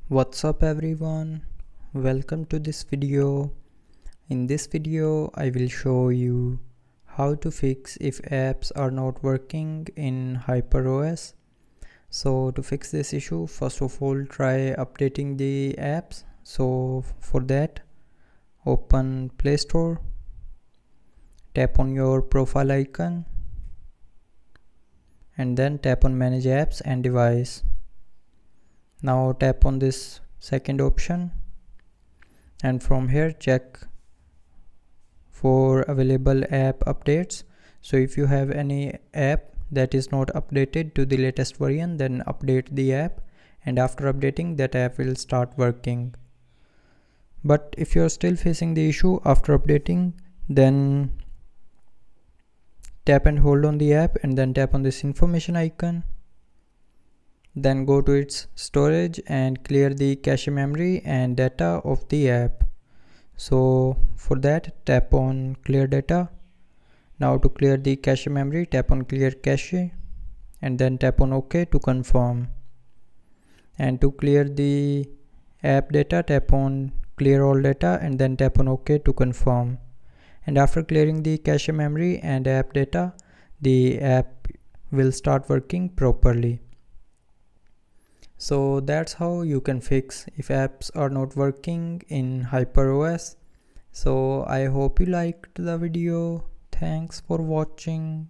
What's up everyone, welcome to this video. In this video I will show you how to fix if apps are not working in HyperOS. So to fix this issue, first of all try updating the apps. So for that, open Play Store, tap on your profile icon and then tap on manage apps and device. Now tap on this second option and from here check for available app updates. So if you have any app that is not updated to the latest version, then update the app, and after updating that app will start working. But if you are still facing the issue after updating, then tap and hold on the app and then tap on this information icon, then go to its storage and clear the cache memory and data of the app. So for that, tap on clear data. Now to clear the cache memory, tap on clear cache and then tap on OK to confirm. And to clear the app data, tap on clear all data and then tap on OK to confirm. And after clearing the cache memory and app data, the app will start working properly. So that's how you can fix if apps are not working in HyperOS. So I hope you liked the video. Thanks for watching.